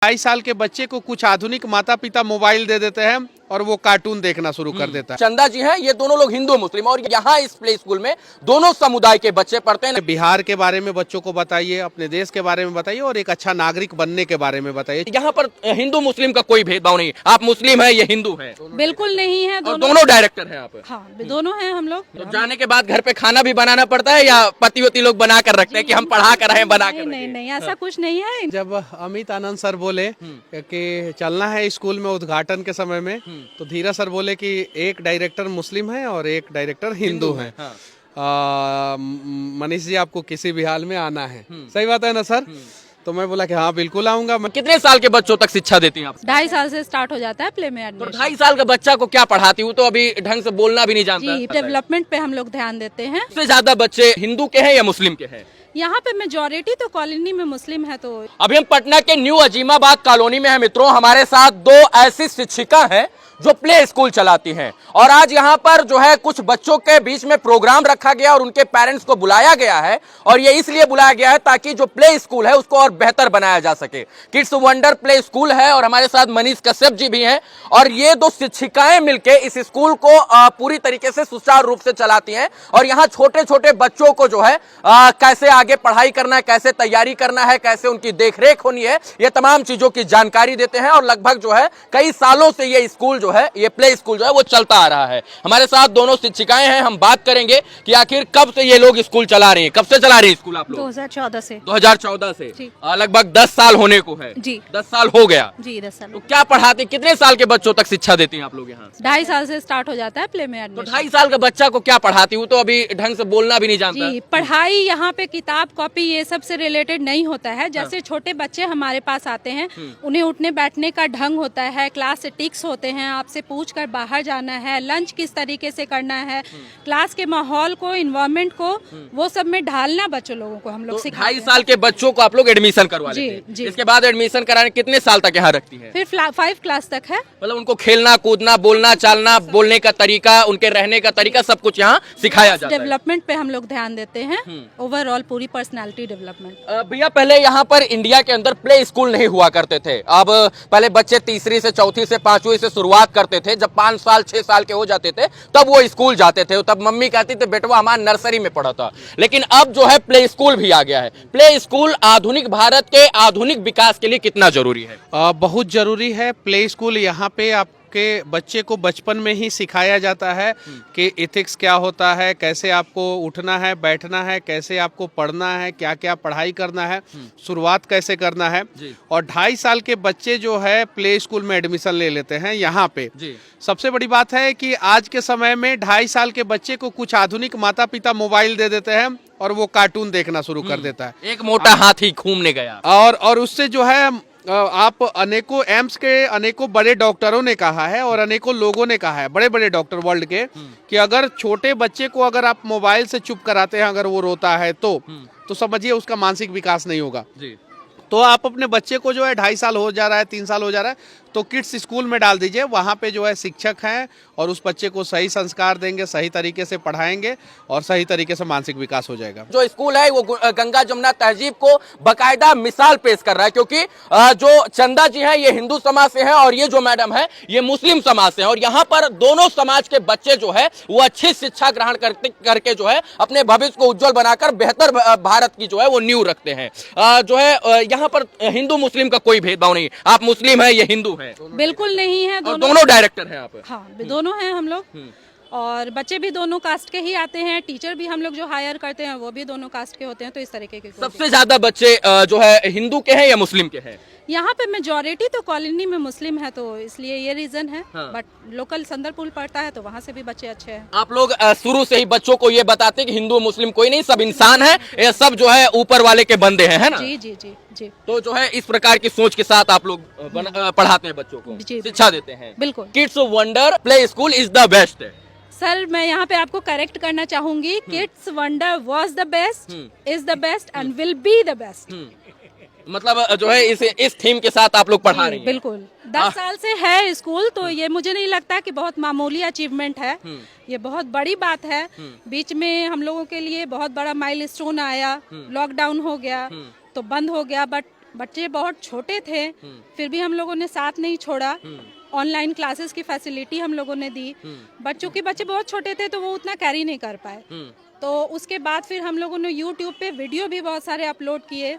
2.5 साल के बच्चे को कुछ आधुनिक माता पिता मोबाइल दे देते हैं और वो कार्टून देखना शुरू कर देता है। चंदा जी हैं, ये दोनों लोग हिंदू मुस्लिम, और यहाँ इस प्ले स्कूल में दोनों समुदाय के बच्चे पढ़ते हैं। बिहार के बारे में बच्चों को बताइए, अपने देश के बारे में बताइए और एक अच्छा नागरिक बनने के बारे में बताइए। यहाँ पर हिंदू मुस्लिम का कोई भेदभाव नहीं, आप मुस्लिम है, ये हिंदू है, बिल्कुल नहीं है। दोनों डायरेक्टर हैं आप। हाँ, दोनों हैं हम लोग। तो जाने के बाद घर पे खाना भी बनाना पड़ता है या पति वती लोग बना कर रखते हैं कि हम पढ़ा कर रहे बना कर? नहीं नहीं, ऐसा कुछ नहीं है। जब अमित आनंद सर बोले कि चलना है स्कूल में उद्घाटन के समय में, तो धीरज सर बोले कि एक डायरेक्टर मुस्लिम है और एक डायरेक्टर हिंदू है। मनीष जी, आपको किसी भी हाल में आना है। सही बात है ना सर? तो मैं बोला कि हाँ बिल्कुल आऊंगा। कितने साल के बच्चों तक शिक्षा देती हैं आप? 2.5 साल से स्टार्ट हो जाता है प्ले में तो एडमिशन। 2.5 साल का बच्चा को क्या पढ़ाती हूँ, तो अभी ढंग से बोलना भी नहीं जानता। जी, डेवलपमेंट पे हम लोग ध्यान देते हैं। सबसे ज्यादा बच्चे हिंदू के हैं या मुस्लिम के हैं? यहाँ पे मेजोरिटी तो कॉलोनी में मुस्लिम है। तो अभी हम पटना के न्यू अजीमाबाद कॉलोनी में हैं मित्रों। हमारे साथ दो ऐसी शिक्षिका हैं जो प्ले स्कूल चलाती हैं, और आज यहाँ पर जो है कुछ बच्चों के बीच में प्रोग्राम रखा गया और उनके पेरेंट्स को बुलाया गया है, और ये इसलिए बुलाया गया है ताकि जो प्ले स्कूल है उसको और बेहतर बनाया जा सके। किड्स वंडर प्ले स्कूल है और हमारे साथ मनीष कश्यप जी भी हैं, और ये दो शिक्षिकाएं मिलकर इस स्कूल को पूरी तरीके से सुचारू रूप से चलाती हैं, और यहाँ छोटे छोटे बच्चों को जो है कैसे आगे पढ़ाई करना है, कैसे तैयारी करना है, कैसे उनकी देखरेख होनी है, ये तमाम चीजों की जानकारी देते हैं। और लगभग जो है कई सालों से ये स्कूल जो है, ये प्ले स्कूल जो है वो चलता आ रहा है। हमारे साथ दोनों शिक्षिकाएं हैं। हम बात करेंगे कि आखिर कब से ये लोग स्कूल चला रही हैं। कब से चला रही है स्कूल आप लोग? 2014 से। 2014 से जी। लगभग 10 साल होने को है। जी। 10 साल हो गया जी, 10 साल। तो क्या पढ़ाती, कितने साल के बच्चों तक शिक्षा देती हैं आप लोग यहाँ? 2.5 साल से स्टार्ट हो जाता है प्ले में तो एडमिशन। 2.5 साल का बच्चा को क्या पढ़ाती हूँ, तो अभी ढंग से बोलना भी नहीं जानता। जी, पढ़ाई यहाँ पे किताब कॉपी ये सब से रिलेटेड नहीं होता है। जैसे छोटे बच्चे हमारे पास आते हैं, उन्हें उठने बैठने का ढंग होता है, क्लास एटिक्स होते हैं, आपसे पूछ कर बाहर जाना है, लंच किस तरीके से करना है, क्लास के माहौल को, इन्वायरमेंट को, वो सब में ढालना बच्चों लोगों को हम लोग तो सिखाते 2.5 साल के बच्चों को आप लोग एडमिशन करवा जी, लेते हैं। जी। इसके बाद एडमिशन कराने कितने साल तक यहाँ रखती हैं? फिर 5 क्लास तक है। मतलब उनको खेलना कूदना, बोलना चालना, बोलने का तरीका, उनके रहने का तरीका, सब कुछ यहाँ सिखाया जाता है। डेवलपमेंट पे हम लोग ध्यान देते हैं, ओवरऑल पूरी पर्सनालिटी डेवलपमेंट। भैया, पहले यहाँ पर इंडिया के अंदर प्ले स्कूल नहीं हुआ करते थे। अब पहले बच्चे तीसरी से चौथी से पांचवी से शुरुआत करते थे। जब 5 साल 6 साल के हो जाते थे तब वो स्कूल जाते थे। तब मम्मी कहती थी बेटवा हमारा नर्सरी में पढ़ा था। लेकिन अब जो है प्ले स्कूल भी आ गया है। प्ले स्कूल आधुनिक भारत के आधुनिक विकास के लिए कितना जरूरी है? बहुत जरूरी है। प्ले स्कूल यहाँ पे आपके बच्चे को बचपन में ही सिखाया जाता है कि एथिक्स क्या होता है, कैसे आपको उठना है, बैठना है, कैसे आपको पढ़ना है, क्या क्या पढ़ाई करना है, शुरुआत कैसे करना है। और 2.5 साल के बच्चे जो है प्ले स्कूल में एडमिशन ले लेते हैं यहाँ पे। सबसे बड़ी बात है कि आज के समय में 2.5 साल के बच्चे को कुछ आधुनिक माता पिता मोबाइल दे देते हैं और वो कार्टून देखना शुरू कर देता है। एक मोटा हाथी घूमने गया। और उससे जो है आप अनेकों एम्स के अनेकों बड़े डॉक्टरों ने कहा है और अनेकों लोगों ने कहा है, बड़े बड़े डॉक्टर वर्ल्ड के, कि अगर छोटे बच्चे को अगर आप मोबाइल से चुप कराते हैं, अगर वो रोता है तो समझिए उसका मानसिक विकास नहीं होगा। तो आप अपने बच्चे को जो है 2.5 साल हो जा रहा है, 3 साल हो जा रहा है, तो किड्स स्कूल में डाल दीजिए। वहाँ पे जो है शिक्षक हैं और उस बच्चे को सही संस्कार देंगे, सही तरीके से पढ़ाएंगे और सही तरीके से मानसिक विकास हो जाएगा। जो स्कूल है वो गंगा जमुना तहजीब को बकायदा मिसाल पेश कर रहा है, क्योंकि जो चंदा जी हैं ये हिंदू समाज से हैं और ये जो मैडम है ये मुस्लिम समाज से हैं, और यहाँ पर दोनों समाज के बच्चे जो है वो अच्छी शिक्षा ग्रहण करके जो है अपने भविष्य को उज्जवल बनाकर बेहतर भारत की जो है वो नींव रखते हैं। जो है यहाँ पर हिंदू मुस्लिम का कोई भेदभाव नहीं, आप मुस्लिम है, ये हिंदू है। बिल्कुल नहीं है। दोनों डायरेक्टर हैं आप? हाँ, दोनों हैं हम लोग, और बच्चे भी दोनों कास्ट के ही आते हैं। टीचर भी हम लोग जो हायर करते हैं वो भी दोनों कास्ट के होते हैं। तो इस तरीके के सबसे ज्यादा बच्चे जो है हिंदू के हैं या मुस्लिम के हैं? यहाँ पे मेजोरिटी तो कॉलोनी में मुस्लिम है, तो इसलिए ये रीजन है। बट लोकल संदरपुर पड़ता है तो वहाँ से भी बच्चे अच्छे हैं। आप लोग शुरू से ही बच्चों को ये बताते हैं कि हिंदू मुस्लिम कोई नहीं, सब इंसान है, ये सब जो है ऊपर वाले के बंदे हैं, है ना? जी जी जी जी। तो जो है इस प्रकार की सोच के साथ आप लोग पढ़ाते हैं बच्चों को, शिक्षा देते हैं। बिल्कुल। Kids wonder play school is the best. Sir, मैं यहाँ पे आपको करेक्ट करना चाहूंगी। Kids wonder was the best, is the best and will be the best. मतलब जो है इस थीम के साथ आप लोग पढ़ा रही हैं। बिल्कुल। 10 साल से है स्कूल, तो ये मुझे नहीं लगता कि बहुत मामूली अचीवमेंट है। ये बहुत बड़ी बात है। बीच में हम लोगों के लिए बहुत बड़ा माइलस्टोन आया, लॉकडाउन हो गया तो बंद हो गया, बट बच्चे बहुत छोटे थे, फिर भी हम लोगों ने साथ नहीं छोड़ा। ऑनलाइन क्लासेस की फैसिलिटी हम लोगों ने दी। बच्चे बहुत छोटे थे तो वो उतना कैरी नहीं कर पाए, तो उसके बाद फिर हम लोगों ने YouTube पे वीडियो भी बहुत सारे अपलोड किए।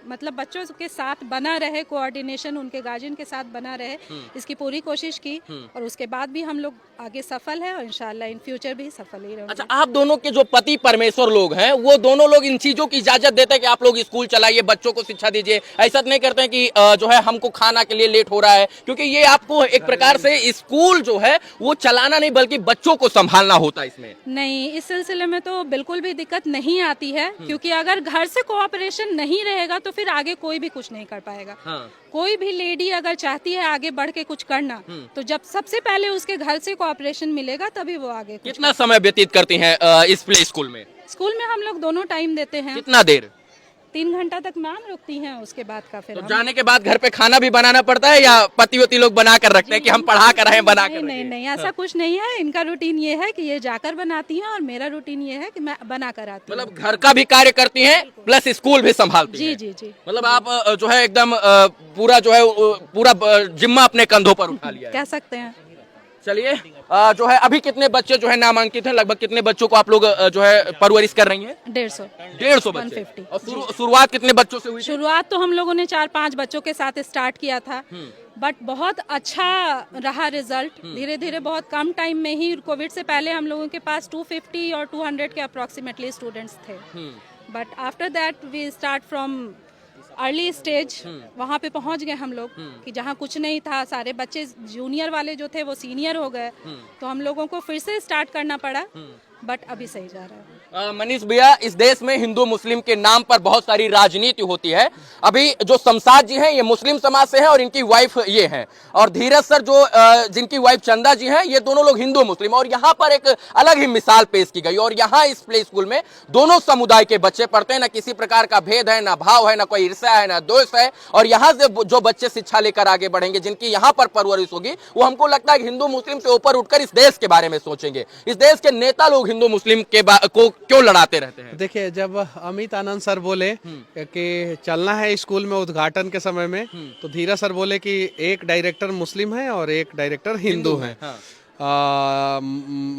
मतलब बच्चों के साथ बना रहे, कोऑर्डिनेशन उनके गार्जियन के साथ बना रहे, इसकी पूरी कोशिश की और उसके बाद भी हम लोग आगे सफल है और इंशाल्लाह इन फ्यूचर भी सफल ही रहेंगे। अच्छा, आप दोनों के जो पति परमेश्वर लोग हैं वो दोनों लोग इन चीजों की इजाजत देते हैं कि आप लोग स्कूल चलाइए, बच्चों को शिक्षा दीजिए, ऐसा नहीं करते हैं कि जो है हमको खाना के लिए लेट हो रहा है? क्योंकि ये आपको एक प्रकार से स्कूल जो है वो चलाना नहीं बल्कि बच्चों को संभालना होता है। इसमें नहीं, इस सिलसिले में तो बिल्कुल भी दिक्कत नहीं आती है, क्योंकि अगर घर से कोऑपरेशन नहीं रहेगा तो फिर आगे कोई भी कुछ नहीं कर पाएगा। कोई भी लेडी अगर चाहती है आगे बढ़ के कुछ करना, तो जब सबसे पहले उसके घर से कोऑपरेशन मिलेगा तभी वो आगे कुछ। कितना समय व्यतीत करती हैं इस प्ले स्कूल में? स्कूल में हम लोग दोनों टाइम देते हैं। कितना देर? 3 घंटा तक मैम रुकती हैं, उसके बाद का फिर तो जाने के बाद घर पे खाना भी बनाना पड़ता है या पति वती लोग बना कर रखते हैं कि हम पढ़ा कर रहे हैं बना कर? नहीं, ऐसा कुछ नहीं है। इनका रूटीन ये है कि ये जाकर बनाती हैं और मेरा रूटीन ये है कि मैं बना कर आती हूँ। मतलब घर का भी कार्य करती हैं प्लस स्कूल भी संभालती हैं? जी। मतलब आप जो है एकदम पूरा जो है पूरा जिम्मा अपने कंधों पर उठा लिया है, कह सकते हैं। चलिए, जो है अभी कितने बच्चे जो है नामांकित हैं? लगभग कितने बच्चों को आप लोग जो है परवरिश कर रही हैं? 150 बच्चे। 150। और शुरुआत कितने बच्चों से हुई? शुरुआत तो हम लोगों ने 4-5 बच्चों के साथ स्टार्ट किया था, बट बहुत अच्छा रहा रिजल्ट। धीरे धीरे बहुत कम टाइम में ही, कोविड से पहले हम लोगों के पास 250 और 200 के अप्रोक्सीमेटली स्टूडेंट्स थे, but after that we start from early stage. वहाँ पे पहुँच गए हम लोग कि जहाँ कुछ नहीं था, सारे बच्चे जूनियर वाले जो थे वो सीनियर हो गए, तो हम लोगों को फिर से स्टार्ट करना पड़ा, बट अभी सही जा रहा है। मनीष भैया, इस देश में हिंदू मुस्लिम के नाम पर बहुत सारी राजनीति होती है। अभी जो शमशाद जी हैं ये मुस्लिम समाज से हैं और इनकी वाइफ ये हैं, और धीरज सर जो जिनकी वाइफ चंदा जी हैं, ये दोनों लोग हिंदू मुस्लिम, और यहाँ पर एक अलग ही मिसाल पेश की गई। और यहाँ इस प्ले स्कूल में दोनों समुदाय के बच्चे पढ़ते हैं, ना किसी प्रकार का भेद है, ना भाव है, ना कोई ईर्ष्या है, ना द्वेष है। और यहाँ से जो बच्चे शिक्षा लेकर आगे बढ़ेंगे, जिनकी यहाँ पर परवरिश होगी, वो हमको लगता है कि हिंदू मुस्लिम से ऊपर उठकर इस देश के बारे में सोचेंगे। इस देश के नेता लोग हिंदू मुस्लिम के को क्यों लड़ाते रहते हैं? देखिए, जब अमित आनंद सर बोले कि चलना है स्कूल में उद्घाटन के समय में, तो धीरज सर बोले कि एक डायरेक्टर मुस्लिम है और एक डायरेक्टर हिंदू है।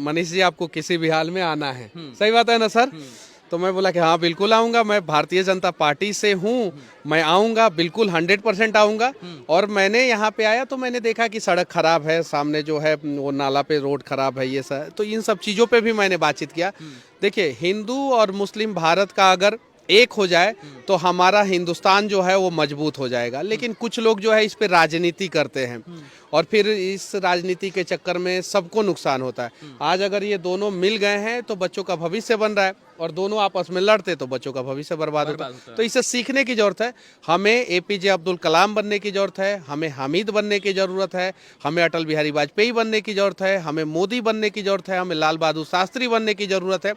मनीष जी, आपको किसी भी हाल में आना है। सही बात है ना सर? तो मैं बोला कि हाँ बिल्कुल आऊंगा, मैं भारतीय जनता पार्टी से हूँ, मैं आऊंगा, बिल्कुल 100% आऊंगा। और मैंने यहाँ पे आया तो मैंने देखा कि सड़क खराब है, सामने जो है वो नाला पे रोड खराब है, ये सब, तो इन सब चीज़ों पे भी मैंने बातचीत किया। देखिए, हिंदू और मुस्लिम भारत का अगर एक हो जाए तो हमारा हिंदुस्तान जो है वो मजबूत हो जाएगा। लेकिन कुछ लोग जो है इस पे राजनीति करते हैं और फिर इस राजनीति के चक्कर में सबको नुकसान होता है। आज अगर ये दोनों मिल गए हैं तो बच्चों का भविष्य बन रहा है, और दोनों आपस में लड़ते तो बच्चों का भविष्य बर्बाद होता है। तो इसे सीखने की जरूरत है। हमें APJ अब्दुल कलाम बनने की जरूरत है, हमें हामिद बनने की जरूरत है, हमें अटल बिहारी वाजपेयी बनने की जरूरत है, हमें मोदी बनने की जरूरत है, हमें लाल बहादुर शास्त्री बनने की जरूरत है।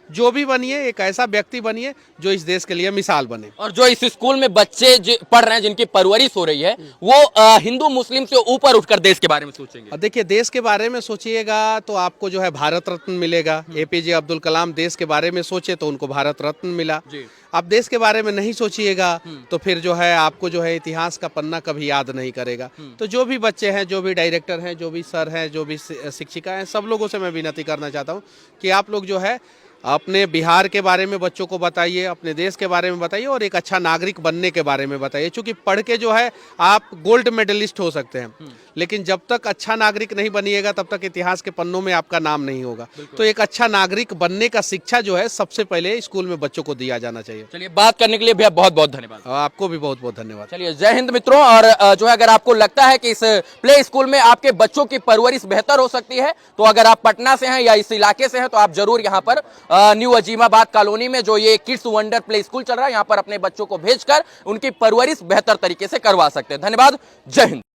जो भी बनिए, एक ऐसा व्यक्ति बनिए जो इस देश के लिए मिसाल बने। और जो इस स्कूल में बच्चे पढ़ रहे हैं, जिनकी परवरिश हो रही है, वो हिंदू मुस्लिम से ऊपर उठकर देश के बारे में सोचेंगे। देखिए, देश के बारे में सोचिएगा तो आपको जो है भारत रत्न मिलेगा। APJ अब्दुल कलाम देश के बारे में सोचे तो उनको भारत रत्न मिला। आप देश के बारे में नहीं सोचिएगा तो फिर जो है आपको जो है इतिहास का पन्ना कभी याद नहीं करेगा। तो जो भी बच्चे हैं, जो भी डायरेक्टर हैं, जो भी सर हैं, जो भी शिक्षिका हैं, सब लोगों से मैं विनती करना चाहता हूँ कि आप लोग जो है अपने बिहार के बारे में बच्चों को बताइए, अपने देश के बारे में बताइए, और एक अच्छा नागरिक बनने के बारे में बताइए। क्योंकि पढ़ के जो है आप गोल्ड मेडलिस्ट हो सकते हैं, लेकिन जब तक अच्छा नागरिक नहीं बनिएगा तब तक इतिहास के पन्नों में आपका नाम नहीं होगा। तो एक अच्छा नागरिक बनने का शिक्षा जो है सबसे पहले स्कूल में बच्चों को दिया जाना चाहिए। चलिए, बात करने के लिए भैया बहुत बहुत धन्यवाद। आपको भी बहुत बहुत धन्यवाद। चलिए, जय हिंद मित्रों। और जो है अगर आपको लगता है कि इस प्ले स्कूल में आपके बच्चों की परवरिश बेहतर हो सकती है, तो अगर आप पटना से हैं या इस इलाके से हैं तो आप जरूर यहाँ पर न्यू अजीमाबाद कॉलोनी में जो ये किड्स वंडर प्ले स्कूल चल रहा है, यहाँ पर अपने बच्चों को भेजकर उनकी परवरिश बेहतर तरीके से करवा सकते हैं। धन्यवाद। जय हिंद।